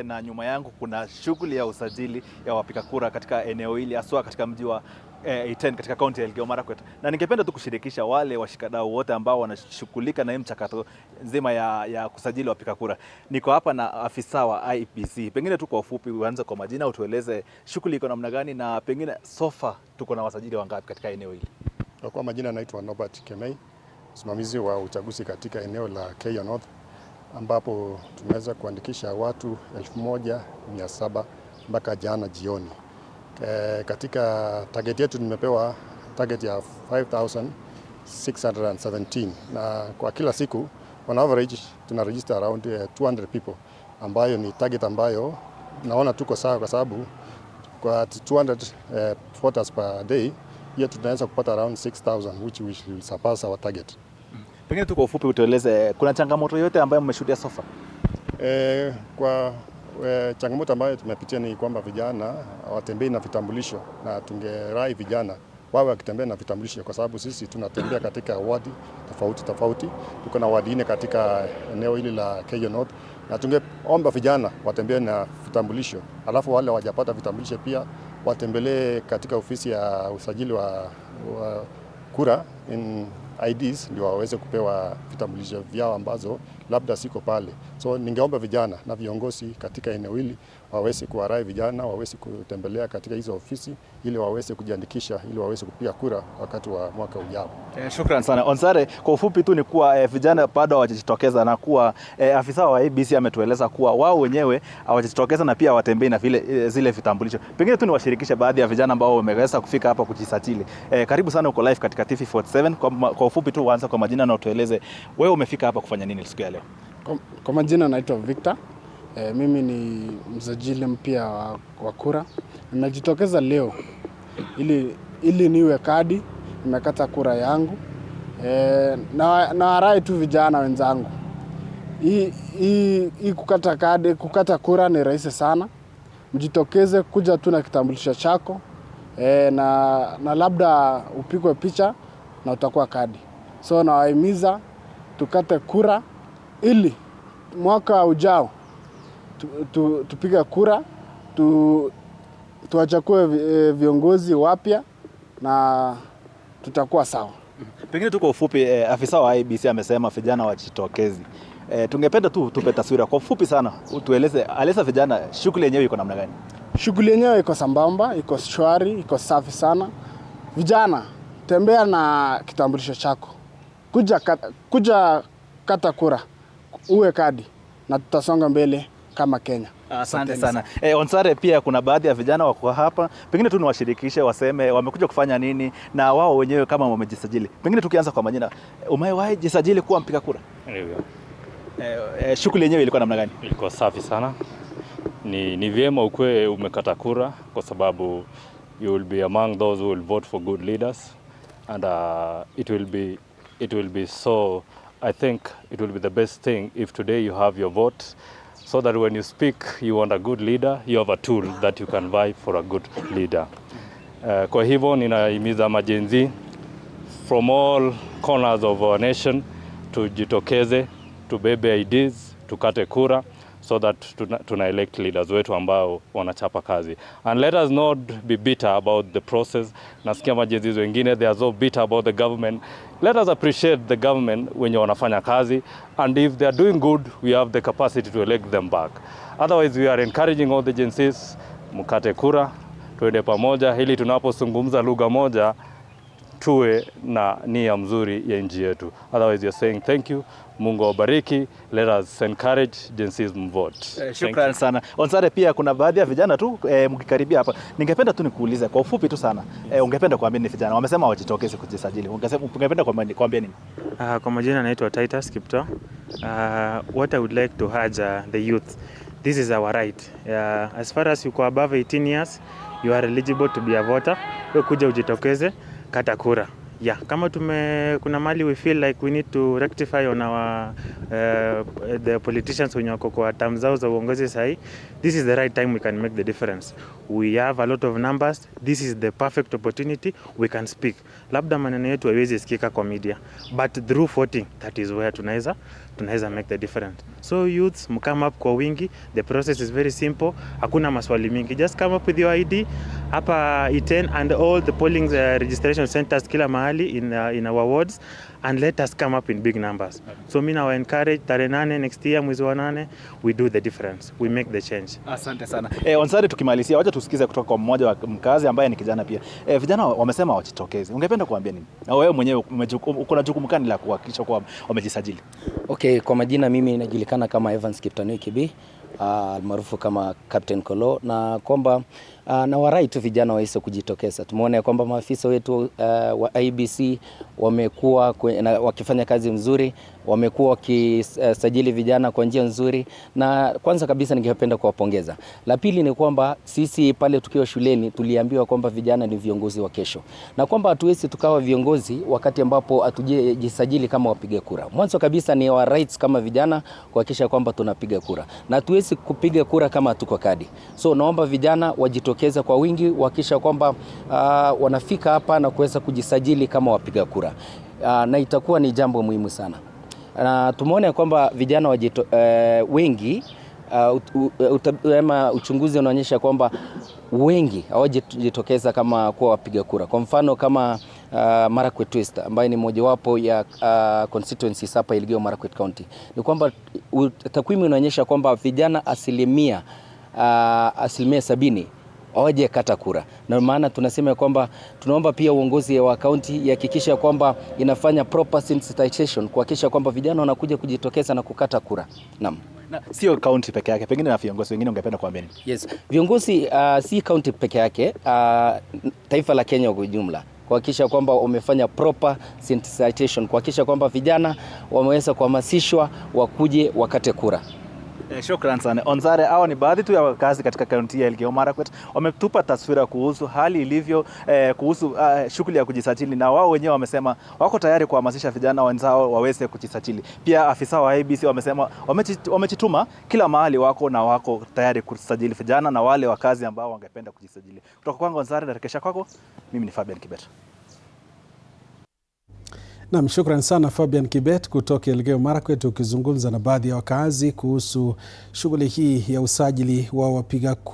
Na nyuma yangu kuna shughuli ya usajili ya wapiga kura katika eneo hili haswa katika mji wa Iten katika kaunti ya Elgeyo Marakwet. Na ningependa tu kushirikisha wale washikadau wote ambao wanashughulika na mchakato nzima ya kusajili wapiga kura. Niko hapa na afisa wa IEBC. Pengine tu kwa ufupi uanze kwa majina, utueleze shughuli iko namna gani na pengine sofa tuko na wasajili wangapi katika eneo hili? Kwa majina naitwa Norbert Kemei, msimamizi wa uchaguzi katika eneo la Keyo North, ambapo tumeweza kuandikisha watu 1700 mpaka jana jioni. Katika target yetu nimepewa target ya 5617, na kwa kila siku on average tuna register around 200 people, ambayo ni target ambayo naona tuko sawa, kwa sababu kwa 200 voters per day hiyo tunaweza kupata around 6000, which will surpass our target. Pengine tu kwa ufupi utueleze kuna changamoto yote ambayo mmeshuhudia sofa? Changamoto ambayo tumepitia ni kwamba vijana hawatembei na vitambulisho, na tungerai vijana wawe wakitembea na vitambulisho, kwa sababu sisi tunatembea katika wadi tofauti. Tuko na wadi 4 katika eneo hili la Keyo North, na tungeomba vijana watembee na vitambulisho, alafu wale hawajapata vitambulisho pia watembelee katika ofisi ya usajili wa kura in IDs, ndio waweze kupewa vitambulisho vyao ambazo labda siko pale. So ningeomba vijana na viongozi katika eneo hili waweze kuwarai vijana waweze kutembelea katika hizo ofisi ili waweze kujiandikisha ili waweze kupiga kura wakati wa mwaka ujao. Shukran sana. Onsare, kwa ufupi tu ni kuwa vijana bado hawajitokeza, na kuwa afisa wa IEBC ametueleza kuwa wao wenyewe hawajitokeza na pia watembei na zile vitambulisho. Pengine tu niwashirikishe baadhi ya vijana ambao wameweza kufika hapa kujisajili. Karibu sana, uko live katika TV47. Kwa ufupi tu uanze kwa majina na utueleze wewe umefika hapa kufanya nini siku ya leo? Kwa majina naitwa Victor. Mimi ni msajili mpya wa kura. Nimejitokeza leo ili niwe kadi, nimekata kura yangu. Na warai tu vijana wenzangu, hii kukata kura ni rahisi sana. Mjitokeze, kuja tu na kitambulisho chako na labda upigwe picha na utakuwa kadi. So nawahimiza tukate kura ili mwaka ujao tupige kura, tuwachague viongozi wapya na tutakuwa sawa. Pengine tu kwa ufupi, afisa wa IEBC amesema vijana wajitokezi. Tungependa tu tupe taswira kwa ufupi sana, utueleze alesa vijana shughuli yenyewe iko namna gani? Shughuli yenyewe iko sambamba, iko shwari, iko safi sana. Vijana, tembea na kitambulisho chako. Kuja kata kura, uwe kadi, na tutasonga mbele kama Kenya. Asante sana. Onsare, pia kuna baadhi ya vijana wako hapa, pengine tu niwashirikishe waseme wamekuja kufanya nini na wao wenyewe kama wamejisajili. Pengine tukianza kwa majina, umewahi jisajili kuwa mpiga kura? Ndio. Shughuli yenyewe ilikuwa namna gani? Ilikuwa safi sana. Ni vyema ukwe umekata kura, kwa sababu you will be among those who will vote for good leaders, and it will be so, I think it will be the best thing if today you have your vote, so that when you speak you want a good leader, you have a tool that you can buy for a good leader. Kwa hivyo ninahimiza majenzi from all corners of our nation tujitokeze, tubebe IDs, tukate kura, so that tuna elect leaders wetu ambao wanachapa kazi. And let us not be bitter about the process. Nasikia majenzi wengine they are so bitter about the government. Let us appreciate the government wenye wanafanya kazi, and if they are doing good, we have the capacity to elect them back. Otherwise we are encouraging all the agencies, mkate kura, tuende pamoja ili tunapozungumza lugha moja tuwe na nia mzuri ya nchi yetu. Otherwise you are saying thank you, Mungu awabariki, let us encourage agencies mvote. Shukrani sana. Onsare, pia kuna baadhi ya vijana tu mkikaribia hapa, ningependa tu nikuulize kwa ufupi tu sana, ungependa kuambia ni vijana wamesema hawajitokeze kujisajili, ungependa kuambia nini? Kwa majina naitwa Titus Kipto. What I would like to urge the youth, this is our right. As far as you go above 18 years, you are eligible to be a voter. Wewe kuja ujitokeze, kata kura. Yeah, kama kuna mali we feel like we need to rectify on our the politicians wenye wako kwa terms zao za uongozi sahi, this is the right time we can make the difference. We have a lot of numbers, this is the perfect opportunity we can speak. Labda maneno yetu haiwezi sikika kwa media, but through voting, that is where tunaweza make the difference. So youths, come up kwa wingi, the process is very simple, hakuna maswali mingi, just come up with your ID hapa Iten and all the polling registration centers kila mahali in our wards, and let us come up in big numbers. So mimi na encourage tarehe 8 next year, mwezi wa 8, we do the difference, we make the change. Asante sana. Onsare, tukimalizia wacha tusikize kutoka kwa mmoja wa mkazi ambaye ni kijana pia. Vijana wamesema wajitokeze. Ungependa kuambia nini? Na wewe mwenyewe uko na jukumu gani la kuhakikisha kwa wamejisajili? Okay, kwa majina mimi najulikana kama Evans Kiptanui Kibi, maarufu kama Captain Kolo, na kwamba na warai tu vijana waweze kujitokeza. Tumeona kwamba maafisa wetu wa IBC wamekuwa wakifanya kazi nzuri, wamekuwa wakisajili vijana kwa njia nzuri, na kwanza kabisa ningependa kuwapongeza. La pili ni kwamba sisi pale tukiwa shuleni tuliambiwa kwamba vijana ni viongozi wa kesho, na kwamba hatuwezi tukawa viongozi wakati ambapo hatujisajili kama wapiga kura. Mwanzo kabisa ni our rights kama vijana kuhakikisha kwamba tunapiga kura, na hatuwezi kupiga kura kama hatuko kadi. So naomba vijana wajitokeza kwa wingi, kuhakikisha kwamba wanafika hapa na kuweza kujisajili kama wapiga kura, na itakuwa ni jambo muhimu sana. Na tumeona kwamba vijana wengi uchunguzi unaonyesha kwamba wengi hawajitokeza kama kuwa wapiga kura. Kwa mfano kama Marakwet West ambaye ni mojawapo ya constituencies hapa Elgeyo Marakwet County, ni kwamba takwimu inaonyesha kwamba vijana asilimia 70 hawaje kata kura. Na maana tunasema kwamba tunaomba pia uongozi wa kaunti ihakikisha kwamba inafanya proper sensitization, kuhakikisha kwamba vijana wanakuja kujitokeza na kukata kura. Naam. Na sio county peke yake, pengine na viongozi wengine ungependa kuambia nini? Yes, viongozi si county peke yake, taifa la Kenya kwa ujumla, kuhakikisha kwamba wamefanya proper sensitization, kuhakikisha kwamba vijana wameweza kuhamasishwa wakuje wakate kura. Shukran sana. Onsare, hao ni baadhi tu ya wakazi katika kaunti ya Elgeyo Marakwet. Wametupa taswira kuhusu hali ilivyo, kuhusu shughuli ya kujisajili, na wao wenyewe wamesema wako tayari kuhamasisha vijana wenzao waweze kujisajili. Pia afisa wa IBC wamesema wamechituma kila mahali wako na wako tayari kusajili vijana na wale wakazi ambao wangependa kujisajili. Kutoka kwangu Onsare, narekesha kwako. Mimi ni Fabian Kibet. Naam, shukran sana Fabian Kibet kutoka Elgeyo Marakwet, ukizungumza na baadhi ya wakazi kuhusu shughuli hii ya usajili wa wapiga kura.